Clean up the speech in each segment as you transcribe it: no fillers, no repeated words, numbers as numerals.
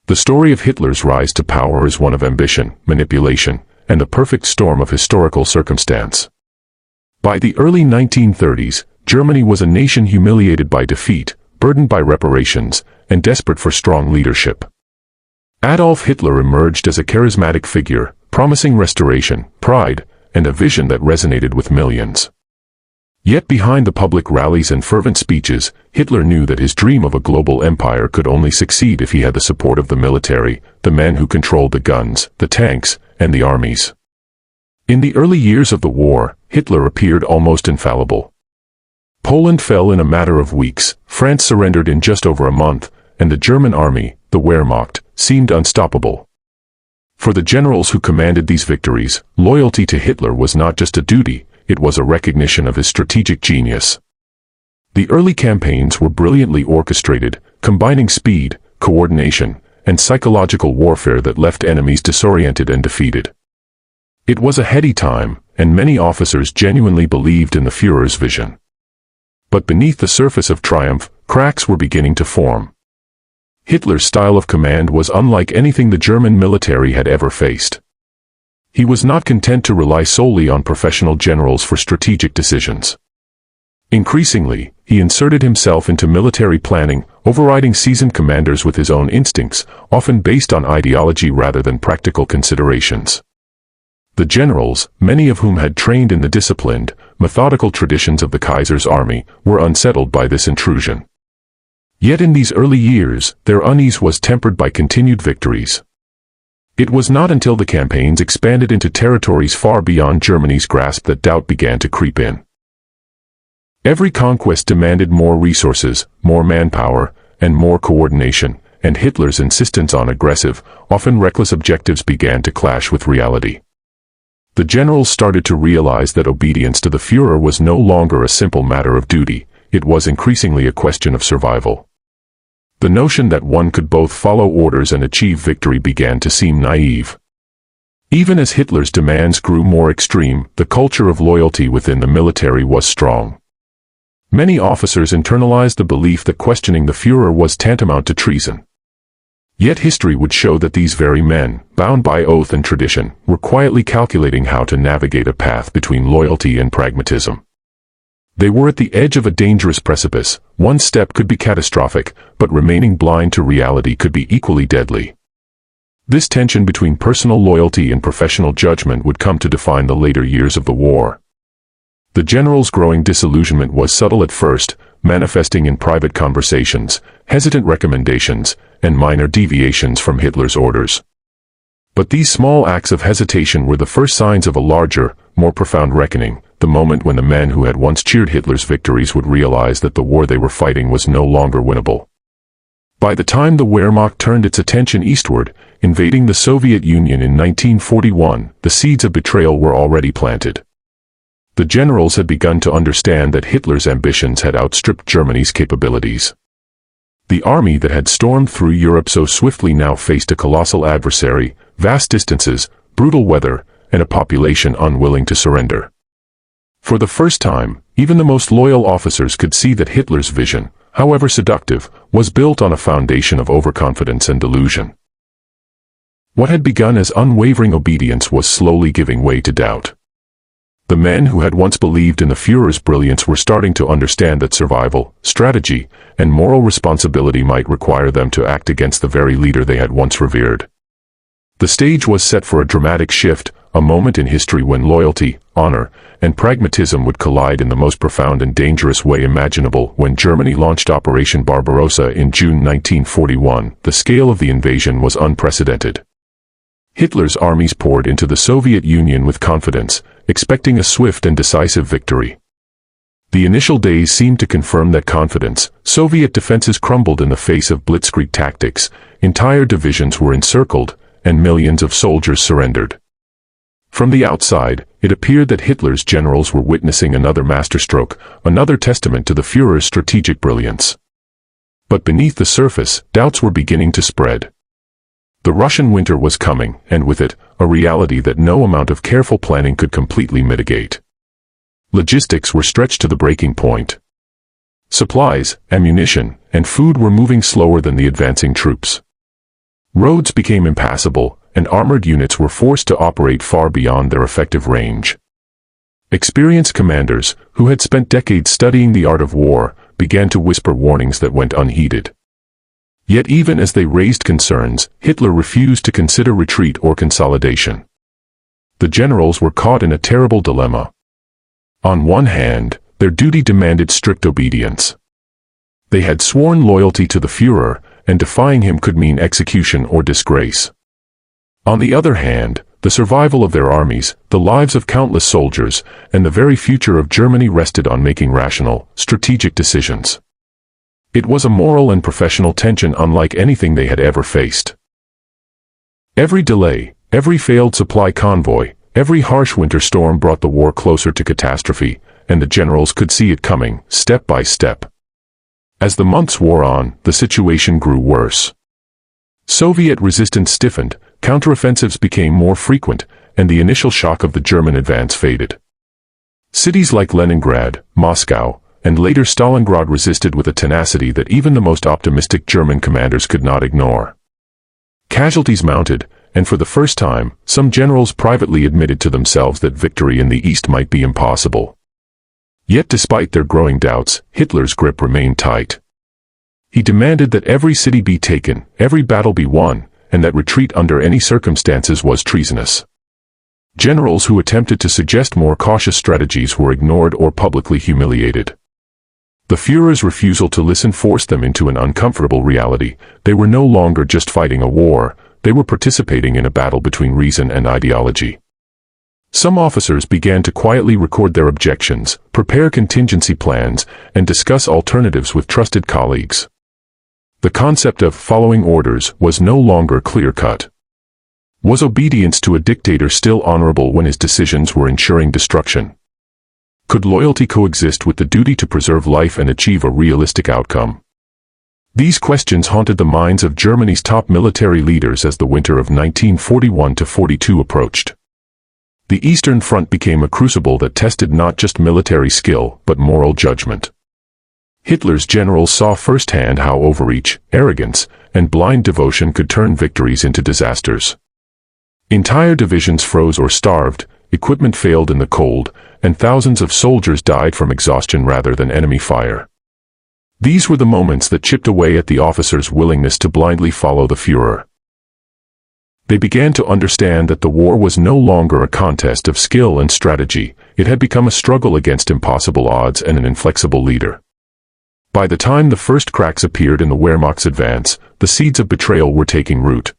The story of Hitler's rise to power is one of ambition, manipulation, and the perfect storm of historical circumstance. By the early 1930s, Germany was a nation humiliated by defeat, burdened by reparations, and desperate for strong leadership. Adolf Hitler emerged as a charismatic figure, promising restoration, pride, and a vision that resonated with millions. Yet behind the public rallies and fervent speeches, Hitler knew that his dream of a global empire could only succeed if he had the support of the military, the men who controlled the guns, the tanks, and the armies. In the early years of the war, Hitler appeared almost infallible. Poland fell in a matter of weeks, France surrendered in just over a month, and the German army, the Wehrmacht, seemed unstoppable. For the generals who commanded these victories, loyalty to Hitler was not just a duty, it was a recognition of his strategic genius. The early campaigns were brilliantly orchestrated, combining speed, coordination, and psychological warfare that left enemies disoriented and defeated. It was a heady time, and many officers genuinely believed in the Führer's vision. But beneath the surface of triumph, cracks were beginning to form. Hitler's style of command was unlike anything the German military had ever faced. He was not content to rely solely on professional generals for strategic decisions. Increasingly, he inserted himself into military planning, overriding seasoned commanders with his own instincts, often based on ideology rather than practical considerations. The generals, many of whom had trained in the disciplined, methodical traditions of the Kaiser's army, were unsettled by this intrusion. Yet in these early years, their unease was tempered by continued victories. It was not until the campaigns expanded into territories far beyond Germany's grasp that doubt began to creep in. Every conquest demanded more resources, more manpower, and more coordination, and Hitler's insistence on aggressive, often reckless objectives began to clash with reality. The generals started to realize that obedience to the Führer was no longer a simple matter of duty, it was increasingly a question of survival. The notion that one could both follow orders and achieve victory began to seem naive. Even as Hitler's demands grew more extreme, the culture of loyalty within the military was strong. Many officers internalized the belief that questioning the Führer was tantamount to treason. Yet history would show that these very men, bound by oath and tradition, were quietly calculating how to navigate a path between loyalty and pragmatism. They were at the edge of a dangerous precipice. One step could be catastrophic, but remaining blind to reality could be equally deadly. This tension between personal loyalty and professional judgment would come to define the later years of the war. The generals' growing disillusionment was subtle at first, manifesting in private conversations, hesitant recommendations, and minor deviations from Hitler's orders. But these small acts of hesitation were the first signs of a larger, more profound reckoning, the moment when the men who had once cheered Hitler's victories would realize that the war they were fighting was no longer winnable. By the time the Wehrmacht turned its attention eastward, invading the Soviet Union in 1941, the seeds of betrayal were already planted. The generals had begun to understand that Hitler's ambitions had outstripped Germany's capabilities. The army that had stormed through Europe so swiftly now faced a colossal adversary, vast distances, brutal weather, and a population unwilling to surrender. For the first time, even the most loyal officers could see that Hitler's vision, however seductive, was built on a foundation of overconfidence and delusion. What had begun as unwavering obedience was slowly giving way to doubt. The men who had once believed in the Führer's brilliance were starting to understand that survival, strategy, and moral responsibility might require them to act against the very leader they had once revered. The stage was set for a dramatic shift, a moment in history when loyalty, honor, and pragmatism would collide in the most profound and dangerous way imaginable. When Germany launched Operation Barbarossa in June 1941, the scale of the invasion was unprecedented. Hitler's armies poured into the Soviet Union with confidence, expecting a swift and decisive victory. The initial days seemed to confirm that confidence. Soviet defenses crumbled in the face of blitzkrieg tactics, entire divisions were encircled, and millions of soldiers surrendered. From the outside, it appeared that Hitler's generals were witnessing another masterstroke, another testament to the Führer's strategic brilliance. But beneath the surface, doubts were beginning to spread. The Russian winter was coming, and with it, a reality that no amount of careful planning could completely mitigate. Logistics were stretched to the breaking point. Supplies, ammunition, and food were moving slower than the advancing troops. Roads became impassable, and armored units were forced to operate far beyond their effective range. Experienced commanders, who had spent decades studying the art of war, began to whisper warnings that went unheeded. Yet even as they raised concerns, Hitler refused to consider retreat or consolidation. The generals were caught in a terrible dilemma. On one hand, their duty demanded strict obedience. They had sworn loyalty to the Führer, and defying him could mean execution or disgrace. On the other hand, the survival of their armies, the lives of countless soldiers, and the very future of Germany rested on making rational, strategic decisions. It was a moral and professional tension unlike anything they had ever faced. Every delay, every failed supply convoy, every harsh winter storm brought the war closer to catastrophe, and the generals could see it coming, step by step. As the months wore on, the situation grew worse. Soviet resistance stiffened, counteroffensives became more frequent, and the initial shock of the German advance faded. Cities like Leningrad, Moscow, and later Stalingrad resisted with a tenacity that even the most optimistic German commanders could not ignore. Casualties mounted, and for the first time, some generals privately admitted to themselves that victory in the East might be impossible. Yet despite their growing doubts, Hitler's grip remained tight. He demanded that every city be taken, every battle be won, and that retreat under any circumstances was treasonous. Generals who attempted to suggest more cautious strategies were ignored or publicly humiliated. The Führer's refusal to listen forced them into an uncomfortable reality. They were no longer just fighting a war, they were participating in a battle between reason and ideology. Some officers began to quietly record their objections, prepare contingency plans, and discuss alternatives with trusted colleagues. The concept of following orders was no longer clear-cut. Was obedience to a dictator still honorable when his decisions were ensuring destruction? Could loyalty coexist with the duty to preserve life and achieve a realistic outcome? These questions haunted the minds of Germany's top military leaders as the winter of 1941-42 approached. The Eastern Front became a crucible that tested not just military skill, but moral judgment. Hitler's generals saw firsthand how overreach, arrogance, and blind devotion could turn victories into disasters. Entire divisions froze or starved, equipment failed in the cold, and thousands of soldiers died from exhaustion rather than enemy fire. These were the moments that chipped away at the officers' willingness to blindly follow the Führer. They began to understand that the war was no longer a contest of skill and strategy, it had become a struggle against impossible odds and an inflexible leader. By the time the first cracks appeared in the Wehrmacht's advance, the seeds of betrayal were taking root.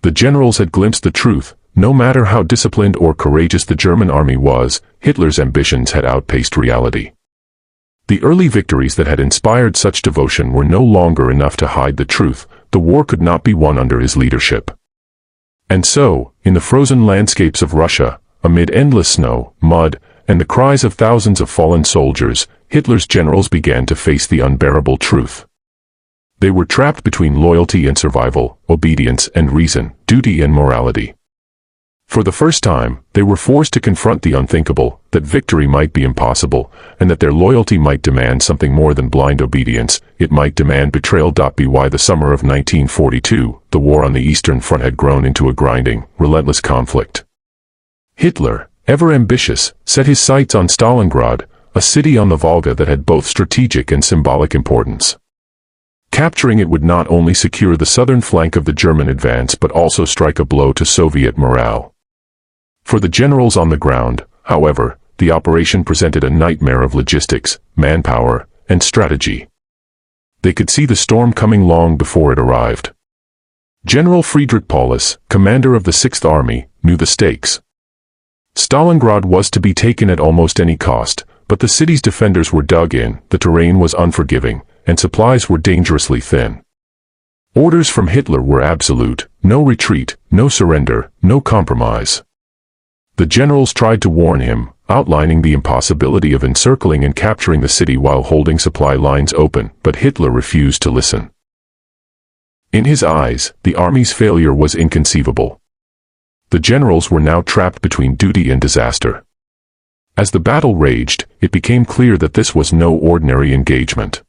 The generals had glimpsed the truth. No matter how disciplined or courageous the German army was, Hitler's ambitions had outpaced reality. The early victories that had inspired such devotion were no longer enough to hide the truth. The war could not be won under his leadership. And so, in the frozen landscapes of Russia, amid endless snow, mud, and the cries of thousands of fallen soldiers, Hitler's generals began to face the unbearable truth. They were trapped between loyalty and survival, obedience and reason, duty and morality. For the first time, they were forced to confront the unthinkable, that victory might be impossible, and that their loyalty might demand something more than blind obedience. It might demand betrayal. By the summer of 1942, the war on the Eastern Front had grown into a grinding, relentless conflict. Hitler, ever ambitious, set his sights on Stalingrad, a city on the Volga that had both strategic and symbolic importance. Capturing it would not only secure the southern flank of the German advance but also strike a blow to Soviet morale. For the generals on the ground, however, the operation presented a nightmare of logistics, manpower, and strategy. They could see the storm coming long before it arrived. General Friedrich Paulus, commander of the Sixth Army, knew the stakes. Stalingrad was to be taken at almost any cost, but the city's defenders were dug in, the terrain was unforgiving, and supplies were dangerously thin. Orders from Hitler were absolute: no retreat, no surrender, no compromise. The generals tried to warn him, outlining the impossibility of encircling and capturing the city while holding supply lines open, but Hitler refused to listen. In his eyes, the army's failure was inconceivable. The generals were now trapped between duty and disaster. As the battle raged, it became clear that this was no ordinary engagement.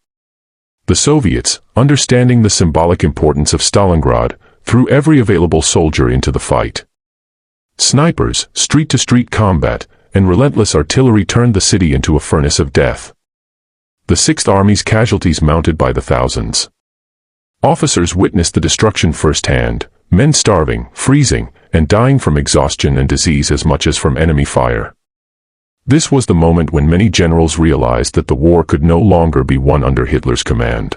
The Soviets, understanding the symbolic importance of Stalingrad, threw every available soldier into the fight. Snipers, street-to-street combat, and relentless artillery turned the city into a furnace of death. The Sixth Army's casualties mounted by the thousands. Officers witnessed the destruction firsthand, men starving, freezing, and dying from exhaustion and disease as much as from enemy fire. This was the moment when many generals realized that the war could no longer be won under Hitler's command.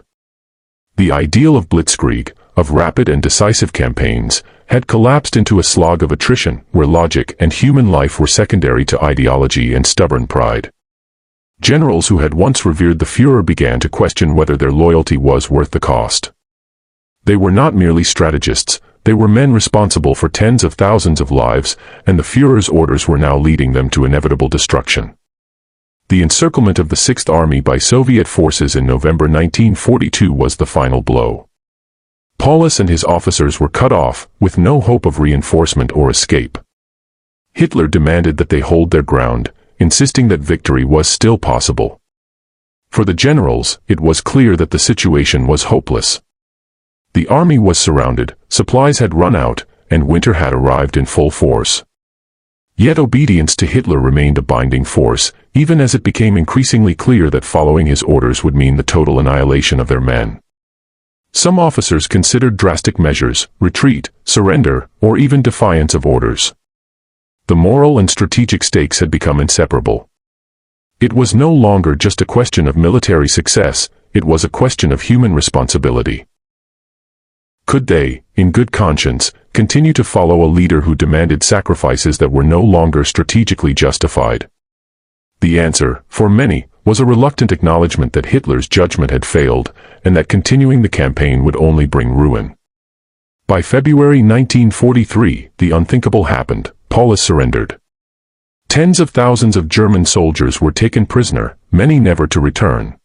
The ideal of blitzkrieg, of rapid and decisive campaigns, had collapsed into a slog of attrition where logic and human life were secondary to ideology and stubborn pride. Generals who had once revered the Führer began to question whether their loyalty was worth the cost. They were not merely strategists, they were men responsible for tens of thousands of lives, and the Führer's orders were now leading them to inevitable destruction. The encirclement of the Sixth Army by Soviet forces in November 1942 was the final blow. Paulus and his officers were cut off, with no hope of reinforcement or escape. Hitler demanded that they hold their ground, insisting that victory was still possible. For the generals, it was clear that the situation was hopeless. The army was surrounded, supplies had run out, and winter had arrived in full force. Yet obedience to Hitler remained a binding force, even as it became increasingly clear that following his orders would mean the total annihilation of their men. Some officers considered drastic measures, retreat, surrender, or even defiance of orders. The moral and strategic stakes had become inseparable. It was no longer just a question of military success, it was a question of human responsibility. Could they, in good conscience, continue to follow a leader who demanded sacrifices that were no longer strategically justified? The answer, for many, was a reluctant acknowledgement that Hitler's judgment had failed, and that continuing the campaign would only bring ruin. By February 1943, the unthinkable happened. Paulus surrendered. Tens of thousands of German soldiers were taken prisoner, many never to return.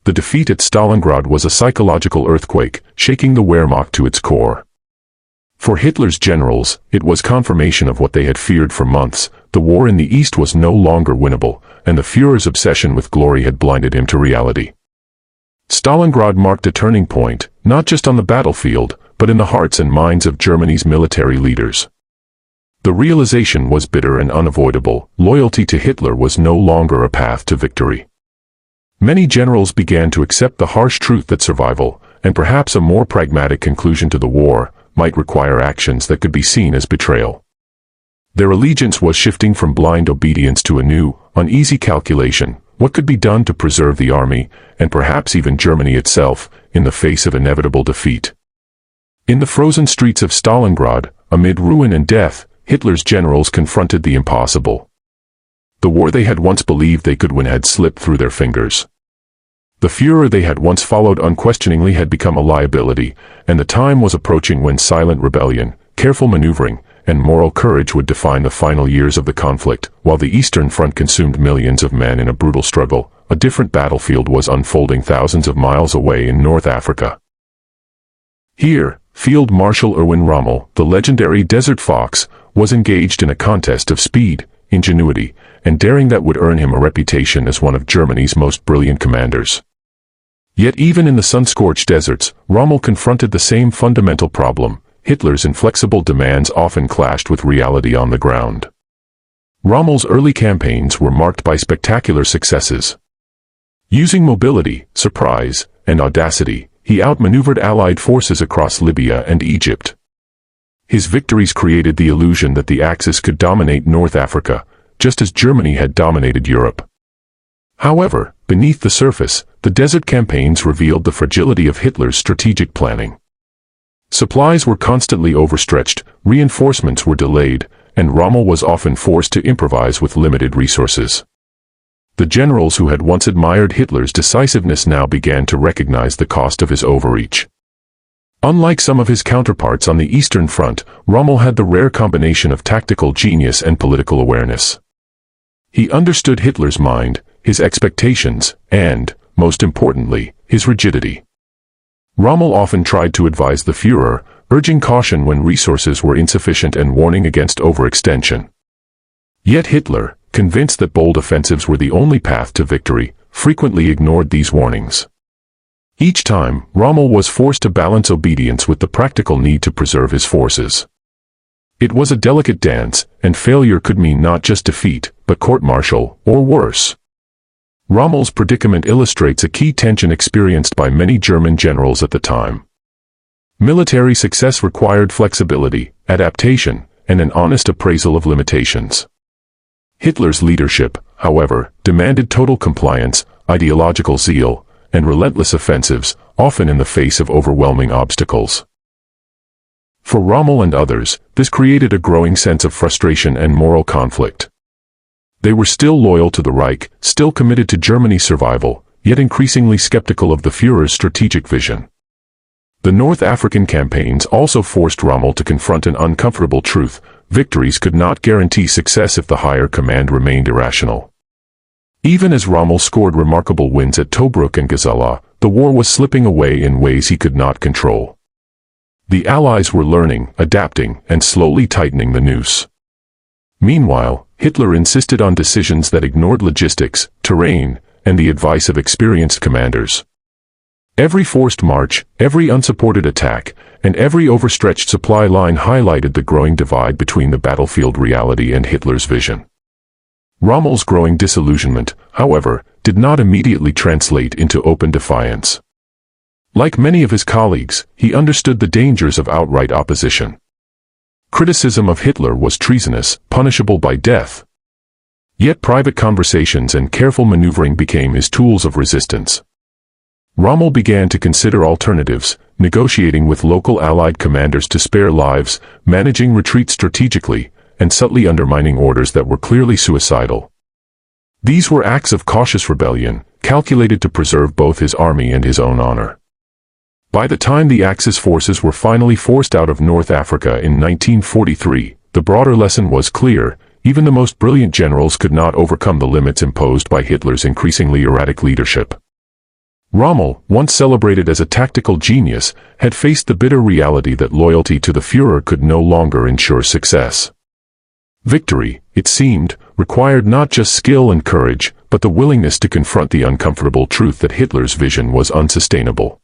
The defeat at Stalingrad was a psychological earthquake, shaking the Wehrmacht to its core. For Hitler's generals, it was confirmation of what they had feared for months: the war in the East was no longer winnable, and the Führer's obsession with glory had blinded him to reality. Stalingrad marked a turning point, not just on the battlefield, but in the hearts and minds of Germany's military leaders. The realization was bitter and unavoidable: loyalty to Hitler was no longer a path to victory. Many generals began to accept the harsh truth that survival, and perhaps a more pragmatic conclusion to the war, might require actions that could be seen as betrayal. Their allegiance was shifting from blind obedience to a new, uneasy calculation: what could be done to preserve the army, and perhaps even Germany itself, in the face of inevitable defeat. In the frozen streets of Stalingrad, amid ruin and death, Hitler's generals confronted the impossible. The war they had once believed they could win had slipped through their fingers. The Führer they had once followed unquestioningly had become a liability, and the time was approaching when silent rebellion, careful maneuvering, and moral courage would define the final years of the conflict. While the Eastern Front consumed millions of men in a brutal struggle, a different battlefield was unfolding thousands of miles away in North Africa. Here, Field Marshal Erwin Rommel, the legendary Desert Fox, was engaged in a contest of speed, ingenuity, and daring that would earn him a reputation as one of Germany's most brilliant commanders. Yet even in the sun-scorched deserts, Rommel confronted the same fundamental problem: Hitler's inflexible demands often clashed with reality on the ground. Rommel's early campaigns were marked by spectacular successes. Using mobility, surprise, and audacity, he outmaneuvered Allied forces across Libya and Egypt. His victories created the illusion that the Axis could dominate North Africa, just as Germany had dominated Europe. However, beneath the surface, the desert campaigns revealed the fragility of Hitler's strategic planning. Supplies were constantly overstretched, reinforcements were delayed, and Rommel was often forced to improvise with limited resources. The generals who had once admired Hitler's decisiveness now began to recognize the cost of his overreach. Unlike some of his counterparts on the Eastern Front, Rommel had the rare combination of tactical genius and political awareness. He understood Hitler's mind, his expectations, and, most importantly, his rigidity. Rommel often tried to advise the Führer, urging caution when resources were insufficient and warning against overextension. Yet Hitler, convinced that bold offensives were the only path to victory, frequently ignored these warnings. Each time, Rommel was forced to balance obedience with the practical need to preserve his forces. It was a delicate dance, and failure could mean not just defeat, but court-martial, or worse. Rommel's predicament illustrates a key tension experienced by many German generals at the time. Military success required flexibility, adaptation, and an honest appraisal of limitations. Hitler's leadership, however, demanded total compliance, ideological zeal, and relentless offensives, often in the face of overwhelming obstacles. For Rommel and others, this created a growing sense of frustration and moral conflict. They were still loyal to the Reich, still committed to Germany's survival, yet increasingly skeptical of the Führer's strategic vision. The North African campaigns also forced Rommel to confront an uncomfortable truth: victories could not guarantee success if the higher command remained irrational. Even as Rommel scored remarkable wins at Tobruk and Gazala, the war was slipping away in ways he could not control. The Allies were learning, adapting, and slowly tightening the noose. Meanwhile, Hitler insisted on decisions that ignored logistics, terrain, and the advice of experienced commanders. Every forced march, every unsupported attack, and every overstretched supply line highlighted the growing divide between the battlefield reality and Hitler's vision. Rommel's growing disillusionment, however, did not immediately translate into open defiance. Like many of his colleagues, he understood the dangers of outright opposition. Criticism of Hitler was treasonous, punishable by death. Yet private conversations and careful maneuvering became his tools of resistance. Rommel began to consider alternatives, negotiating with local Allied commanders to spare lives, managing retreats strategically, and subtly undermining orders that were clearly suicidal. These were acts of cautious rebellion, calculated to preserve both his army and his own honor. By the time the Axis forces were finally forced out of North Africa in 1943, the broader lesson was clear: even the most brilliant generals could not overcome the limits imposed by Hitler's increasingly erratic leadership. Rommel, once celebrated as a tactical genius, had faced the bitter reality that loyalty to the Führer could no longer ensure success. Victory, it seemed, required not just skill and courage, but the willingness to confront the uncomfortable truth that Hitler's vision was unsustainable.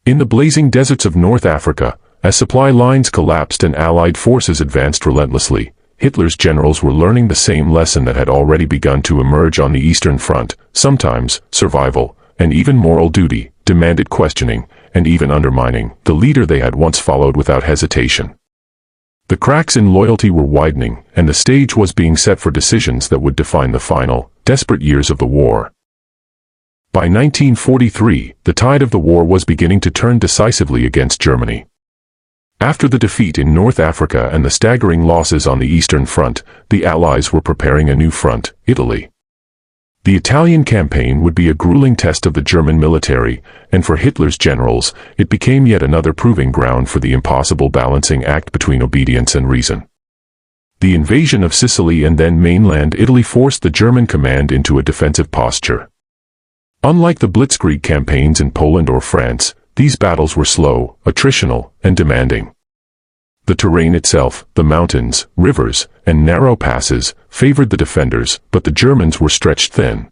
In the blazing deserts of North Africa, as supply lines collapsed and Allied forces advanced relentlessly, Hitler's generals were learning the same lesson that had already begun to emerge on the Eastern Front: sometimes survival, and even moral duty, demanded questioning, and even undermining, the leader they had once followed without hesitation. The cracks in loyalty were widening, and the stage was being set for decisions that would define the final, desperate years of the war. By 1943, the tide of the war was beginning to turn decisively against Germany. After the defeat in North Africa and the staggering losses on the Eastern Front, the Allies were preparing a new front: Italy. The Italian campaign would be a grueling test of the German military, and for Hitler's generals, it became yet another proving ground for the impossible balancing act between obedience and reason. The invasion of Sicily and then mainland Italy forced the German command into a defensive posture. Unlike the Blitzkrieg campaigns in Poland or France, these battles were slow, attritional, and demanding. The terrain itself, the mountains, rivers, and narrow passes, favored the defenders, but the Germans were stretched thin.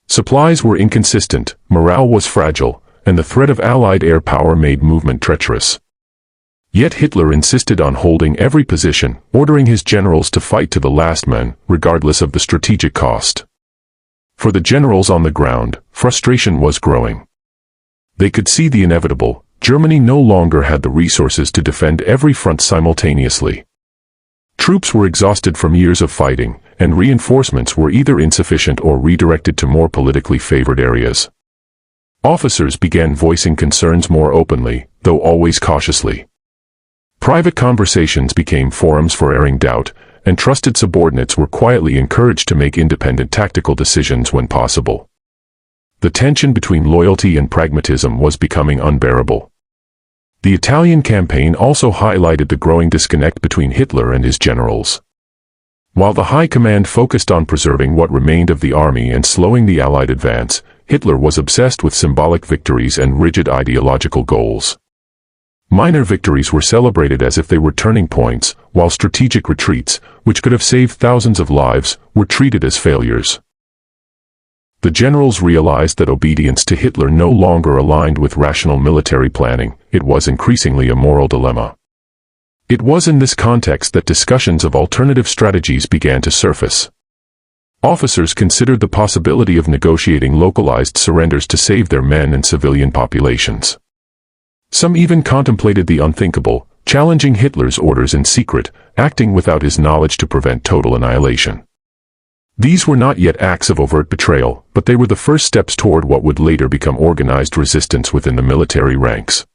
Supplies were inconsistent, morale was fragile, and the threat of Allied air power made movement treacherous. Yet Hitler insisted on holding every position, ordering his generals to fight to the last man, regardless of the strategic cost. For the generals on the ground, frustration was growing. They could see the inevitable: Germany no longer had the resources to defend every front simultaneously. Troops were exhausted from years of fighting, and reinforcements were either insufficient or redirected to more politically favored areas. Officers began voicing concerns more openly, though always cautiously. Private conversations became forums for airing doubt, and trusted subordinates were quietly encouraged to make independent tactical decisions when possible. The tension between loyalty and pragmatism was becoming unbearable. The Italian campaign also highlighted the growing disconnect between Hitler and his generals. While the high command focused on preserving what remained of the army and slowing the Allied advance, Hitler was obsessed with symbolic victories and rigid ideological goals. Minor victories were celebrated as if they were turning points, while strategic retreats, which could have saved thousands of lives, were treated as failures. The generals realized that obedience to Hitler no longer aligned with rational military planning. It was increasingly a moral dilemma. It was in this context that discussions of alternative strategies began to surface. Officers considered the possibility of negotiating localized surrenders to save their men and civilian populations. Some even contemplated the unthinkable, challenging Hitler's orders in secret, acting without his knowledge to prevent total annihilation. These were not yet acts of overt betrayal, but they were the first steps toward what would later become organized resistance within the military ranks.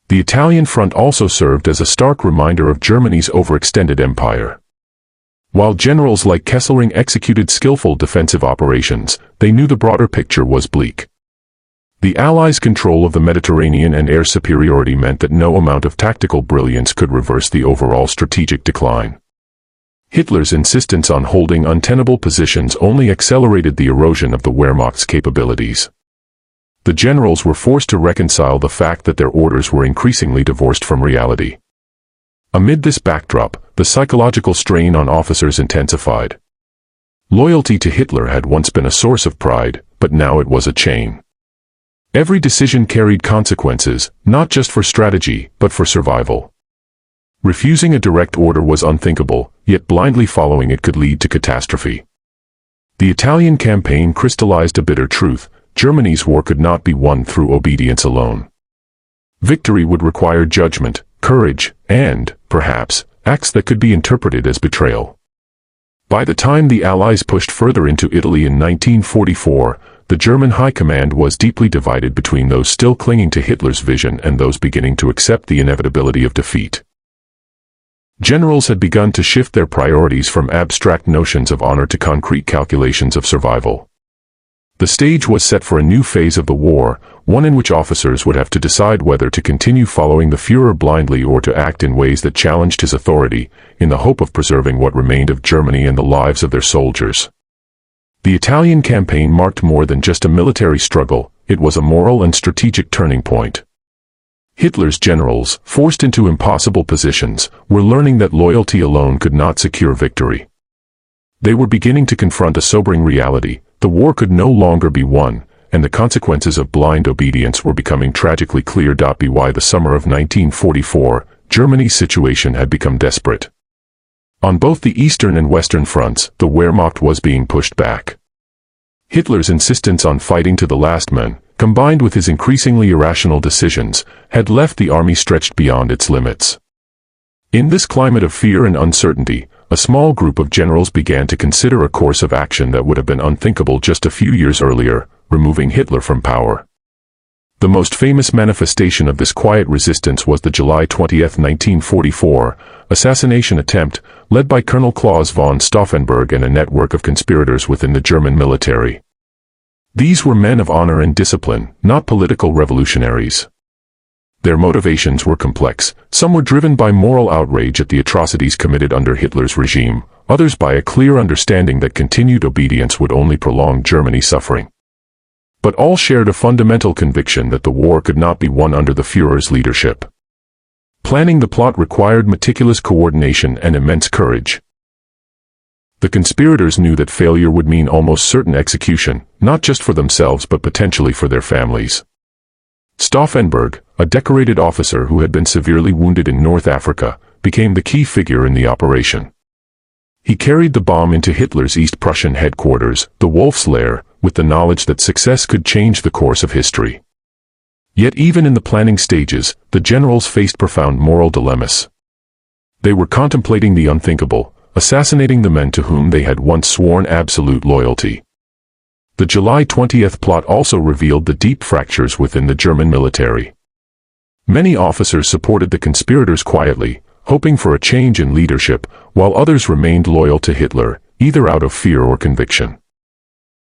The Italian front also served as a stark reminder of Germany's overextended empire. While generals like Kesselring executed skillful defensive operations, they knew the broader picture was bleak. The Allies' control of the Mediterranean and air superiority meant that no amount of tactical brilliance could reverse the overall strategic decline. Hitler's insistence on holding untenable positions only accelerated the erosion of the Wehrmacht's capabilities. The generals were forced to reconcile the fact that their orders were increasingly divorced from reality. Amid this backdrop, the psychological strain on officers intensified. Loyalty to Hitler had once been a source of pride, but now it was a chain. Every decision carried consequences, not just for strategy, but for survival. Refusing a direct order was unthinkable, yet blindly following it could lead to catastrophe. The Italian campaign crystallized a bitter truth: Germany's war could not be won through obedience alone. Victory would require judgment, courage, and, perhaps, acts that could be interpreted as betrayal. By the time the Allies pushed further into Italy in 1944, the German High Command was deeply divided between those still clinging to Hitler's vision and those beginning to accept the inevitability of defeat. Generals had begun to shift their priorities from abstract notions of honor to concrete calculations of survival. The stage was set for a new phase of the war, one in which officers would have to decide whether to continue following the Führer blindly or to act in ways that challenged his authority, in the hope of preserving what remained of Germany and the lives of their soldiers. The Italian campaign marked more than just a military struggle; it was a moral and strategic turning point. Hitler's generals, forced into impossible positions, were learning that loyalty alone could not secure victory. They were beginning to confront a sobering reality: the war could no longer be won, and the consequences of blind obedience were becoming tragically clear. By the summer of 1944, Germany's situation had become desperate. On both the eastern and western fronts, the Wehrmacht was being pushed back. Hitler's insistence on fighting to the last man, combined with his increasingly irrational decisions, had left the army stretched beyond its limits. In this climate of fear and uncertainty, a small group of generals began to consider a course of action that would have been unthinkable just a few years earlier: removing Hitler from power. The most famous manifestation of this quiet resistance was the July 20, 1944, assassination attempt, led by Colonel Claus von Stauffenberg and a network of conspirators within the German military. These were men of honor and discipline, not political revolutionaries. Their motivations were complex. Some were driven by moral outrage at the atrocities committed under Hitler's regime, others by a clear understanding that continued obedience would only prolong Germany's suffering. But all shared a fundamental conviction that the war could not be won under the Führer's leadership. Planning the plot required meticulous coordination and immense courage. The conspirators knew that failure would mean almost certain execution, not just for themselves but potentially for their families. Stauffenberg, a decorated officer who had been severely wounded in North Africa, became the key figure in the operation. He carried the bomb into Hitler's East Prussian headquarters, the Wolf's Lair, with the knowledge that success could change the course of history. Yet even in the planning stages, the generals faced profound moral dilemmas. They were contemplating the unthinkable: assassinating the men to whom they had once sworn absolute loyalty. The July 20th plot also revealed the deep fractures within the German military. Many officers supported the conspirators quietly, hoping for a change in leadership, while others remained loyal to Hitler, either out of fear or conviction.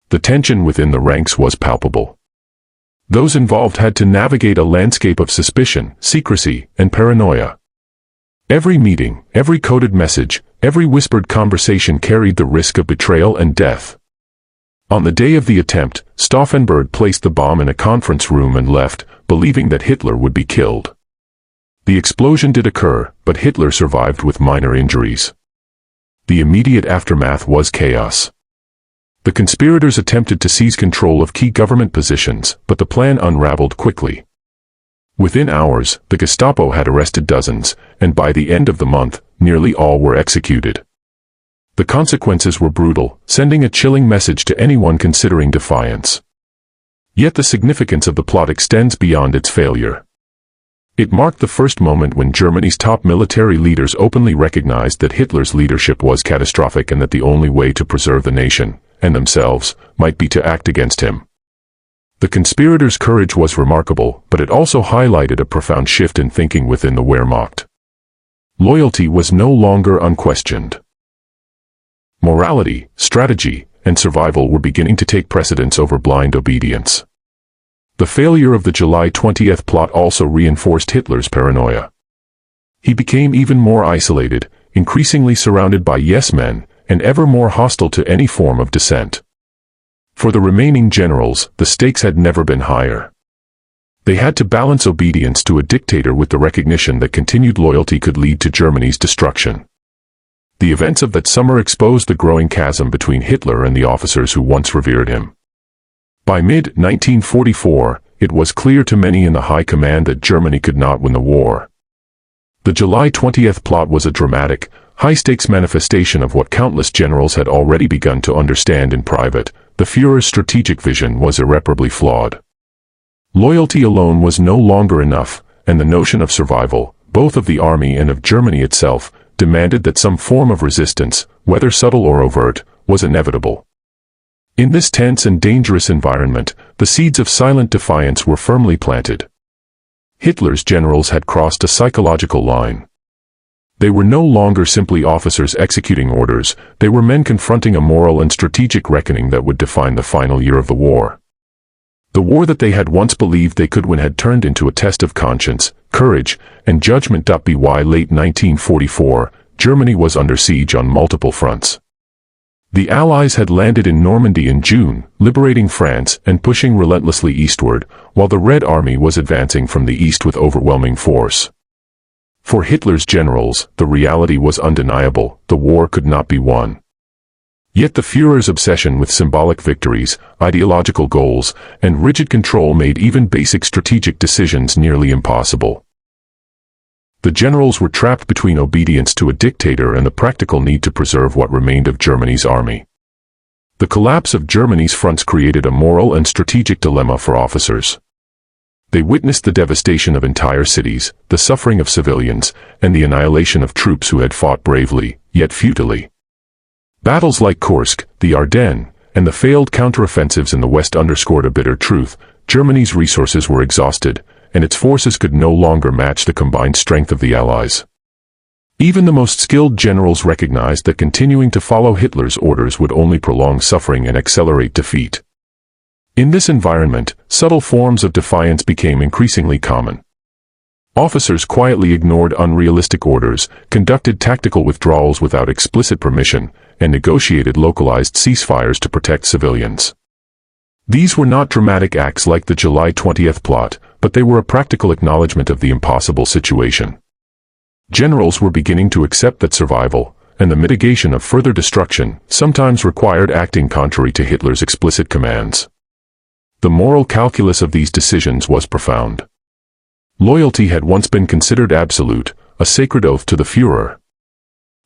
The tension within the ranks was palpable. Those involved had to navigate a landscape of suspicion, secrecy, and paranoia. Every meeting, every coded message, every whispered conversation carried the risk of betrayal and death. On the day of the attempt, Stauffenberg placed the bomb in a conference room and left, believing that Hitler would be killed. The explosion did occur, but Hitler survived with minor injuries. The immediate aftermath was chaos. The conspirators attempted to seize control of key government positions, but the plan unraveled quickly. Within hours, the Gestapo had arrested dozens, and by the end of the month, nearly all were executed. The consequences were brutal, sending a chilling message to anyone considering defiance. Yet the significance of the plot extends beyond its failure. It marked the first moment when Germany's top military leaders openly recognized that Hitler's leadership was catastrophic and that the only way to preserve the nation, and themselves, might be to act against him. The conspirators' courage was remarkable, but it also highlighted a profound shift in thinking within the Wehrmacht. Loyalty was no longer unquestioned. Morality, strategy, and survival were beginning to take precedence over blind obedience. The failure of the July 20th plot also reinforced Hitler's paranoia. He became even more isolated, increasingly surrounded by yes-men, and ever more hostile to any form of dissent. For the remaining generals, the stakes had never been higher. They had to balance obedience to a dictator with the recognition that continued loyalty could lead to Germany's destruction. The events of that summer exposed the growing chasm between Hitler and the officers who once revered him. By mid-1944, it was clear to many in the high command that Germany could not win the war. The July 20th plot was a dramatic, high-stakes manifestation of what countless generals had already begun to understand in private: the Führer's strategic vision was irreparably flawed. Loyalty alone was no longer enough, and the notion of survival, both of the army and of Germany itself, demanded that some form of resistance, whether subtle or overt, was inevitable. In this tense and dangerous environment, the seeds of silent defiance were firmly planted. Hitler's generals had crossed a psychological line. They were no longer simply officers executing orders, they were men confronting a moral and strategic reckoning that would define the final year of the war. The war that they had once believed they could win had turned into a test of conscience, courage, and judgment. By late 1944, Germany was under siege on multiple fronts. The Allies had landed in Normandy in June, liberating France and pushing relentlessly eastward, while the Red Army was advancing from the east with overwhelming force. For Hitler's generals, the reality was undeniable: the war could not be won. Yet the Führer's obsession with symbolic victories, ideological goals, and rigid control made even basic strategic decisions nearly impossible. The generals were trapped between obedience to a dictator and the practical need to preserve what remained of Germany's army. The collapse of Germany's fronts created a moral and strategic dilemma for officers. They witnessed the devastation of entire cities, the suffering of civilians, and the annihilation of troops who had fought bravely, yet futilely. Battles like Kursk, the Ardennes, and the failed counteroffensives in the West underscored a bitter truth: Germany's resources were exhausted, and its forces could no longer match the combined strength of the Allies. Even the most skilled generals recognized that continuing to follow Hitler's orders would only prolong suffering and accelerate defeat. In this environment, subtle forms of defiance became increasingly common. Officers quietly ignored unrealistic orders, conducted tactical withdrawals without explicit permission, and negotiated localized ceasefires to protect civilians. These were not dramatic acts like the July 20th plot, but they were a practical acknowledgement of the impossible situation. Generals were beginning to accept that survival, and the mitigation of further destruction, sometimes required acting contrary to Hitler's explicit commands. The moral calculus of these decisions was profound. Loyalty had once been considered absolute, a sacred oath to the Führer.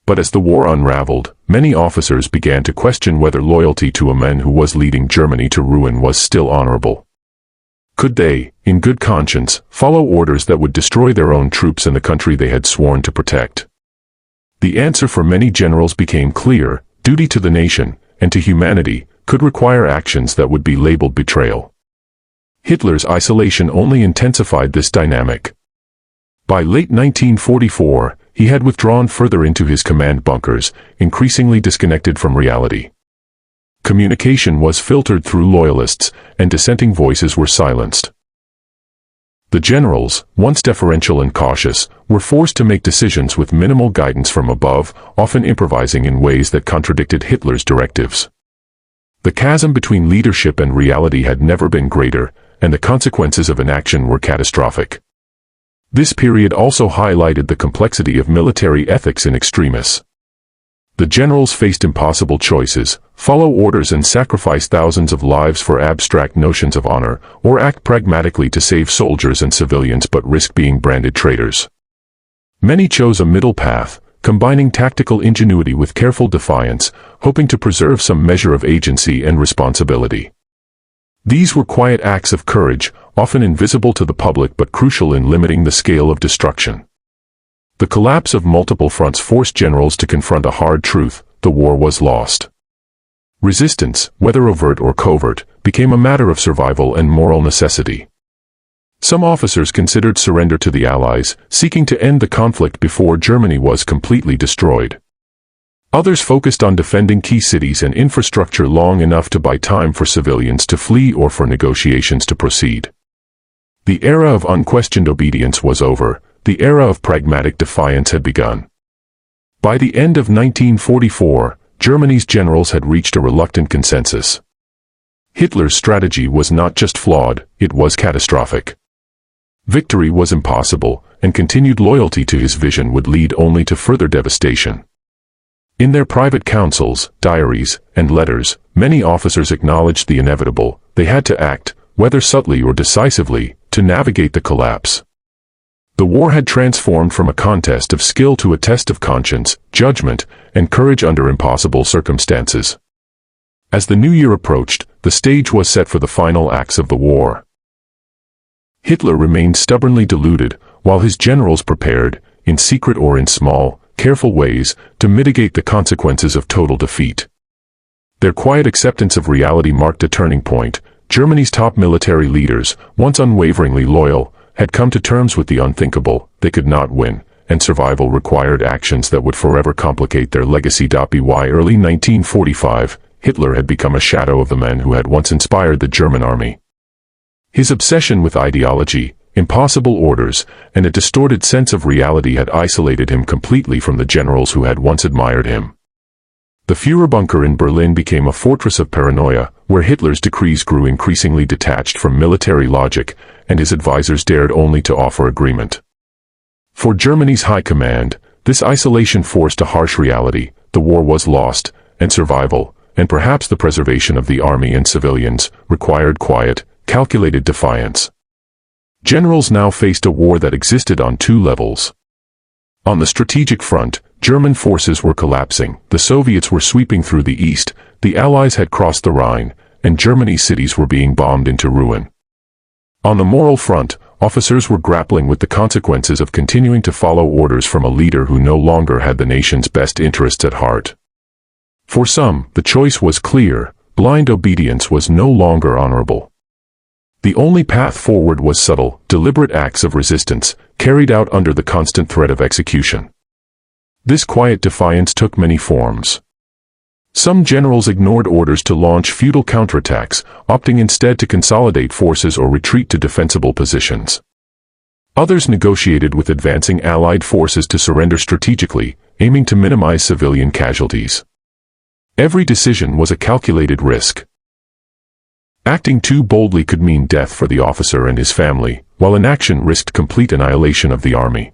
But as the war unraveled, many officers began to question whether loyalty to a man who was leading Germany to ruin was still honorable. Could they, in good conscience, follow orders that would destroy their own troops and the country they had sworn to protect? The answer for many generals became clear: duty to the nation, and to humanity, could require actions that would be labeled betrayal. Hitler's isolation only intensified this dynamic. By late 1944, he had withdrawn further into his command bunkers, increasingly disconnected from reality. Communication was filtered through loyalists, and dissenting voices were silenced. The generals, once deferential and cautious, were forced to make decisions with minimal guidance from above, often improvising in ways that contradicted Hitler's directives. The chasm between leadership and reality had never been greater, and the consequences of inaction were catastrophic. This period also highlighted the complexity of military ethics in extremis. The generals faced impossible choices: follow orders and sacrifice thousands of lives for abstract notions of honor, or act pragmatically to save soldiers and civilians but risk being branded traitors. Many chose a middle path, combining tactical ingenuity with careful defiance, hoping to preserve some measure of agency and responsibility. These were quiet acts of courage, often invisible to the public but crucial in limiting the scale of destruction. The collapse of multiple fronts forced generals to confront a hard truth: the war was lost. Resistance, whether overt or covert, became a matter of survival and moral necessity. Some officers considered surrender to the Allies, seeking to end the conflict before Germany was completely destroyed. Others focused on defending key cities and infrastructure long enough to buy time for civilians to flee or for negotiations to proceed. The era of unquestioned obedience was over. The era of pragmatic defiance had begun. By the end of 1944, Germany's generals had reached a reluctant consensus. Hitler's strategy was not just flawed, it was catastrophic. Victory was impossible, and continued loyalty to his vision would lead only to further devastation. In their private councils, diaries, and letters, many officers acknowledged the inevitable: they had to act, whether subtly or decisively, to navigate the collapse. The war had transformed from a contest of skill to a test of conscience, judgment, and courage under impossible circumstances. As the new year approached, the stage was set for the final acts of the war. Hitler remained stubbornly deluded, while his generals prepared, in secret or in small, careful ways, to mitigate the consequences of total defeat. Their quiet acceptance of reality marked a turning point. Germany's top military leaders, once unwaveringly loyal, had come to terms with the unthinkable: they could not win, and survival required actions that would forever complicate their legacy. By early 1945, Hitler had become a shadow of the men who had once inspired the German army. His obsession with ideology, impossible orders, and a distorted sense of reality had isolated him completely from the generals who had once admired him. The Führer bunker in Berlin became a fortress of paranoia, where Hitler's decrees grew increasingly detached from military logic, and his advisors dared only to offer agreement. For Germany's high command, this isolation forced a harsh reality: the war was lost, and survival, and perhaps the preservation of the army and civilians, required quiet, calculated defiance. Generals now faced a war that existed on two levels. On the strategic front, German forces were collapsing, the Soviets were sweeping through the east, the Allies had crossed the Rhine, and Germany's cities were being bombed into ruin. On the moral front, officers were grappling with the consequences of continuing to follow orders from a leader who no longer had the nation's best interests at heart. For some, the choice was clear: blind obedience was no longer honorable. The only path forward was subtle, deliberate acts of resistance, carried out under the constant threat of execution. This quiet defiance took many forms. Some generals ignored orders to launch futile counterattacks, opting instead to consolidate forces or retreat to defensible positions. Others negotiated with advancing Allied forces to surrender strategically, aiming to minimize civilian casualties. Every decision was a calculated risk. Acting too boldly could mean death for the officer and his family, while inaction risked complete annihilation of the army.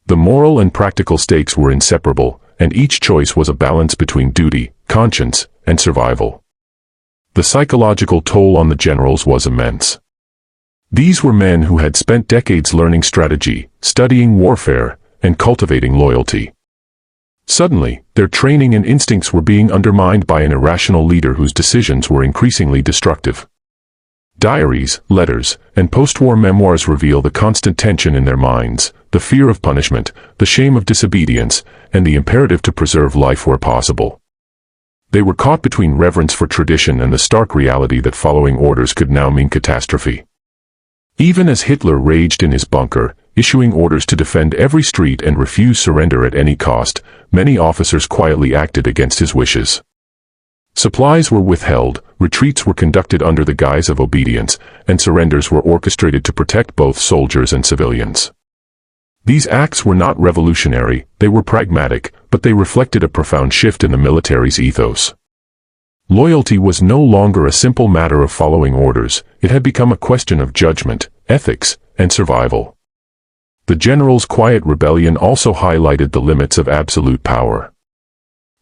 The moral and practical stakes were inseparable, and each choice was a balance between duty, conscience, and survival. The psychological toll on the generals was immense. These were men who had spent decades learning strategy, studying warfare, and cultivating loyalty. Suddenly, their training and instincts were being undermined by an irrational leader whose decisions were increasingly destructive. Diaries, letters, and post-war memoirs reveal the constant tension in their minds: the fear of punishment, the shame of disobedience, and the imperative to preserve life where possible. They were caught between reverence for tradition and the stark reality that following orders could now mean catastrophe. Even as Hitler raged in his bunker, issuing orders to defend every street and refuse surrender at any cost, many officers quietly acted against his wishes. Supplies were withheld, retreats were conducted under the guise of obedience, and surrenders were orchestrated to protect both soldiers and civilians. These acts were not revolutionary, they were pragmatic, but they reflected a profound shift in the military's ethos. Loyalty was no longer a simple matter of following orders, it had become a question of judgment, ethics, and survival. The generals' quiet rebellion also highlighted the limits of absolute power.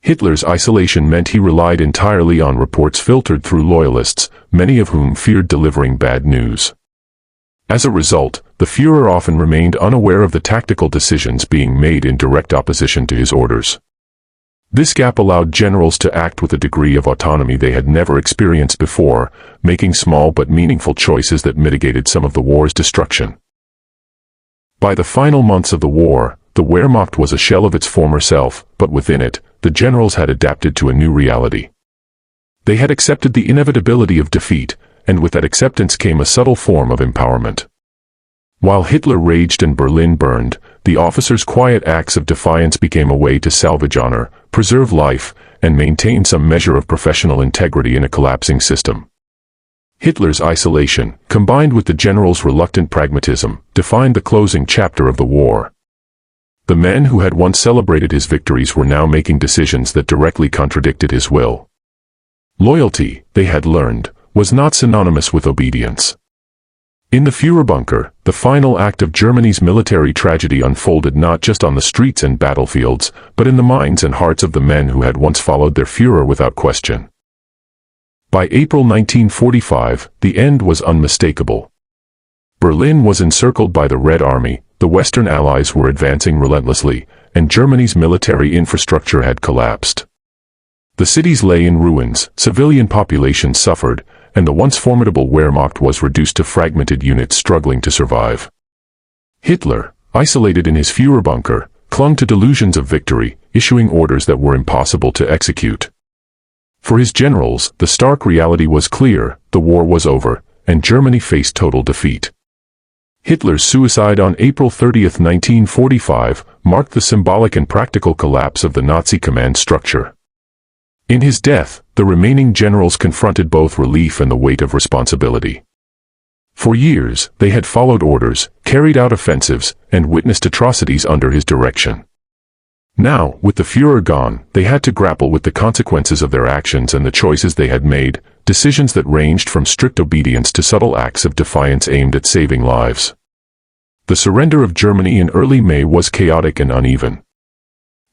Hitler's isolation meant he relied entirely on reports filtered through loyalists, many of whom feared delivering bad news. As a result, the Führer often remained unaware of the tactical decisions being made in direct opposition to his orders. This gap allowed generals to act with a degree of autonomy they had never experienced before, making small but meaningful choices that mitigated some of the war's destruction. By the final months of the war, the Wehrmacht was a shell of its former self, but within it, the generals had adapted to a new reality. They had accepted the inevitability of defeat, and with that acceptance came a subtle form of empowerment. While Hitler raged and Berlin burned, the officers' quiet acts of defiance became a way to salvage honor, preserve life, and maintain some measure of professional integrity in a collapsing system. Hitler's isolation, combined with the generals' reluctant pragmatism, defined the closing chapter of the war. The men who had once celebrated his victories were now making decisions that directly contradicted his will. Loyalty, they had learned, was not synonymous with obedience. In the Führer bunker, the final act of Germany's military tragedy unfolded not just on the streets and battlefields, but in the minds and hearts of the men who had once followed their Führer without question. By April 1945, the end was unmistakable. Berlin was encircled by the Red Army, the Western Allies were advancing relentlessly, and Germany's military infrastructure had collapsed. The cities lay in ruins, civilian populations suffered, and the once formidable Wehrmacht was reduced to fragmented units struggling to survive. Hitler, isolated in his Führer bunker, clung to delusions of victory, issuing orders that were impossible to execute. For his generals, the stark reality was clear: the war was over, and Germany faced total defeat. Hitler's suicide on April 30, 1945, marked the symbolic and practical collapse of the Nazi command structure. In his death, the remaining generals confronted both relief and the weight of responsibility. For years, they had followed orders, carried out offensives, and witnessed atrocities under his direction. Now, with the Führer gone, they had to grapple with the consequences of their actions and the choices they had made, decisions that ranged from strict obedience to subtle acts of defiance aimed at saving lives. The surrender of Germany in early May was chaotic and uneven.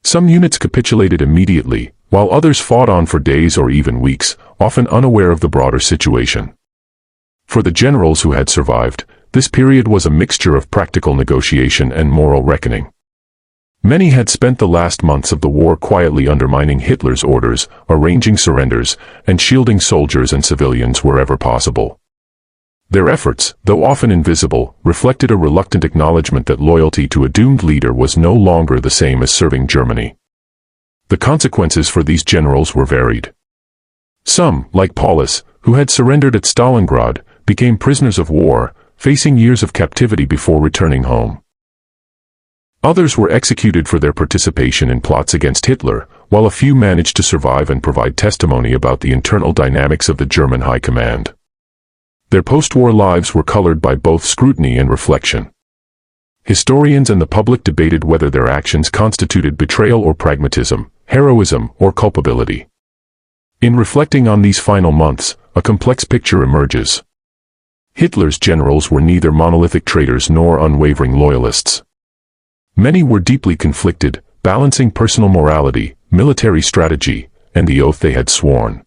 Some units capitulated immediately, while others fought on for days or even weeks, often unaware of the broader situation. For the generals who had survived, this period was a mixture of practical negotiation and moral reckoning. Many had spent the last months of the war quietly undermining Hitler's orders, arranging surrenders, and shielding soldiers and civilians wherever possible. Their efforts, though often invisible, reflected a reluctant acknowledgement that loyalty to a doomed leader was no longer the same as serving Germany. The consequences for these generals were varied. Some, like Paulus, who had surrendered at Stalingrad, became prisoners of war, facing years of captivity before returning home. Others were executed for their participation in plots against Hitler, while a few managed to survive and provide testimony about the internal dynamics of the German High Command. Their post-war lives were colored by both scrutiny and reflection. Historians and the public debated whether their actions constituted betrayal or pragmatism, heroism or culpability. In reflecting on these final months, a complex picture emerges. Hitler's generals were neither monolithic traitors nor unwavering loyalists. Many were deeply conflicted, balancing personal morality, military strategy, and the oath they had sworn.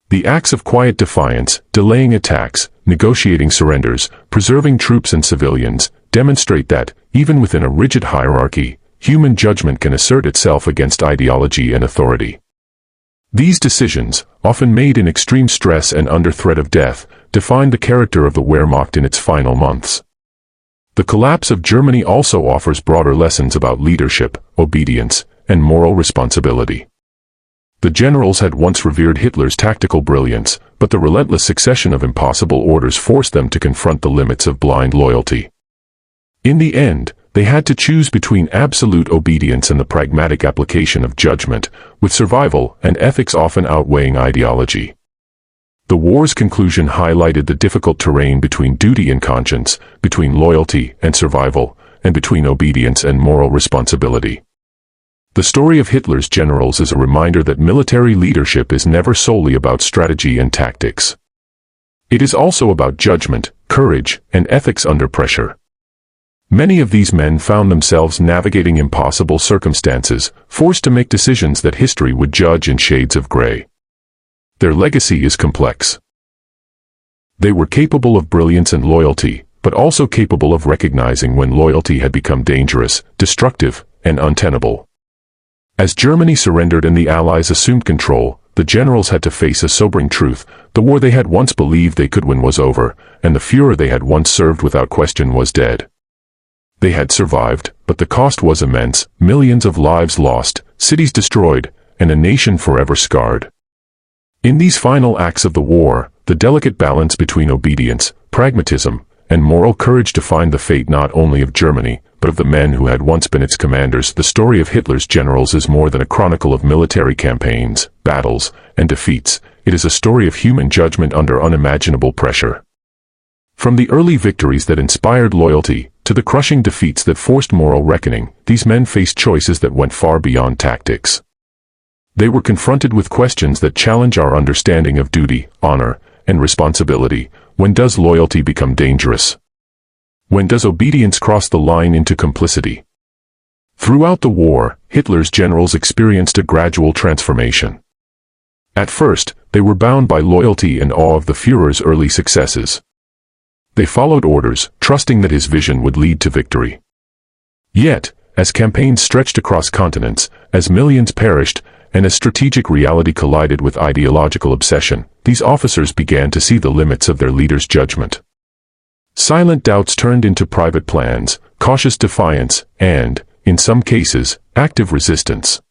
The acts of quiet defiance, delaying attacks, negotiating surrenders, preserving troops and civilians, demonstrate that, even within a rigid hierarchy, human judgment can assert itself against ideology and authority. These decisions, often made in extreme stress and under threat of death, defined the character of the Wehrmacht in its final months. The collapse of Germany also offers broader lessons about leadership, obedience, and moral responsibility. The generals had once revered Hitler's tactical brilliance, but the relentless succession of impossible orders forced them to confront the limits of blind loyalty. In the end, they had to choose between absolute obedience and the pragmatic application of judgment, with survival and ethics often outweighing ideology. The war's conclusion highlighted the difficult terrain between duty and conscience, between loyalty and survival, and between obedience and moral responsibility. The story of Hitler's generals is a reminder that military leadership is never solely about strategy and tactics. It is also about judgment, courage, and ethics under pressure. Many of these men found themselves navigating impossible circumstances, forced to make decisions that history would judge in shades of gray. Their legacy is complex. They were capable of brilliance and loyalty, but also capable of recognizing when loyalty had become dangerous, destructive, and untenable. As Germany surrendered and the Allies assumed control, the generals had to face a sobering truth: the war they had once believed they could win was over, and the Führer they had once served without question was dead. They had survived, but the cost was immense: millions of lives lost, cities destroyed, and a nation forever scarred. In these final acts of the war, the delicate balance between obedience, pragmatism, and moral courage defined the fate not only of Germany, but of the men who had once been its commanders. The story of Hitler's generals is more than a chronicle of military campaigns, battles, and defeats. It is a story of human judgment under unimaginable pressure. From the early victories that inspired loyalty, to the crushing defeats that forced moral reckoning, these men faced choices that went far beyond tactics. They were confronted with questions that challenge our understanding of duty, honor, and responsibility. When does loyalty become dangerous? When does obedience cross the line into complicity? Throughout the war, Hitler's generals experienced a gradual transformation. At first, they were bound by loyalty and awe of the Führer's early successes. They followed orders, trusting that his vision would lead to victory. Yet, as campaigns stretched across continents, as millions perished, and as strategic reality collided with ideological obsession, these officers began to see the limits of their leader's judgment. Silent doubts turned into private plans, cautious defiance, and, in some cases, active resistance.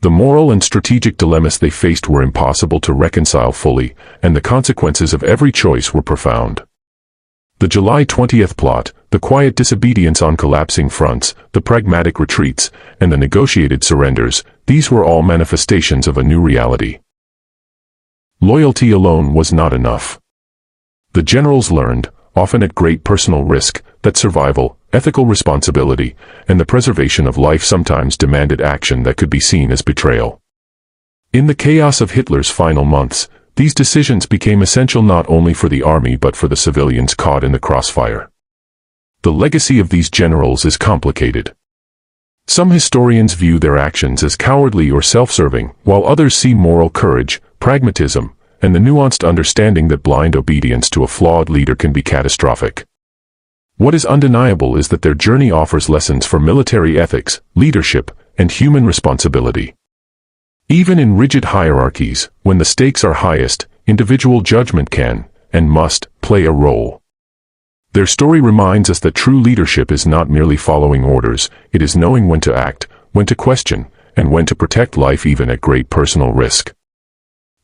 The moral and strategic dilemmas they faced were impossible to reconcile fully, and the consequences of every choice were profound. The July 20th plot, the quiet disobedience on collapsing fronts, the pragmatic retreats, and the negotiated surrenders, these were all manifestations of a new reality. Loyalty alone was not enough. The generals learned, often at great personal risk, that survival, ethical responsibility, and the preservation of life sometimes demanded action that could be seen as betrayal. In the chaos of Hitler's final months, these decisions became essential not only for the army but for the civilians caught in the crossfire. The legacy of these generals is complicated. Some historians view their actions as cowardly or self-serving, while others see moral courage, pragmatism, and the nuanced understanding that blind obedience to a flawed leader can be catastrophic. What is undeniable is that their journey offers lessons for military ethics, leadership, and human responsibility. Even in rigid hierarchies, when the stakes are highest, individual judgment can, and must, play a role. Their story reminds us that true leadership is not merely following orders, it is knowing when to act, when to question, and when to protect life even at great personal risk.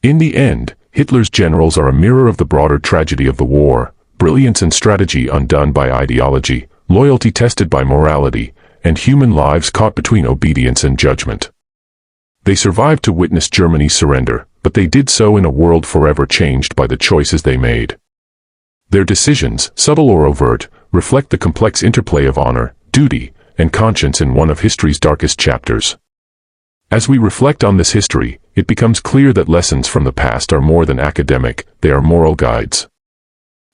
In the end, Hitler's generals are a mirror of the broader tragedy of the war: brilliance and strategy undone by ideology, loyalty tested by morality, and human lives caught between obedience and judgment. They survived to witness Germany's surrender, but they did so in a world forever changed by the choices they made. Their decisions, subtle or overt, reflect the complex interplay of honor, duty, and conscience in one of history's darkest chapters. As we reflect on this history, it becomes clear that lessons from the past are more than academic, they are moral guides.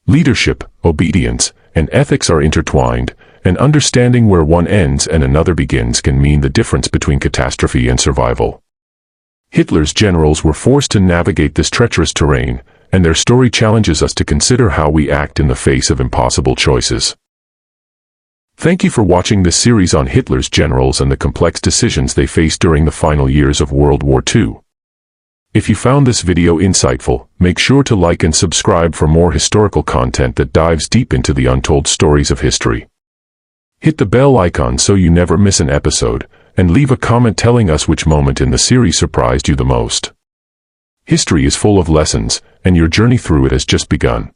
Leadership, obedience, and ethics are intertwined, and understanding where one ends and another begins can mean the difference between catastrophe and survival. Hitler's generals were forced to navigate this treacherous terrain, and their story challenges us to consider how we act in the face of impossible choices. Thank you for watching this series on Hitler's generals and the complex decisions they faced during the final years of World War II. If you found this video insightful, make sure to like and subscribe for more historical content that dives deep into the untold stories of history. Hit the bell icon so you never miss an episode, and leave a comment telling us which moment in the series surprised you the most. History is full of lessons, and your journey through it has just begun.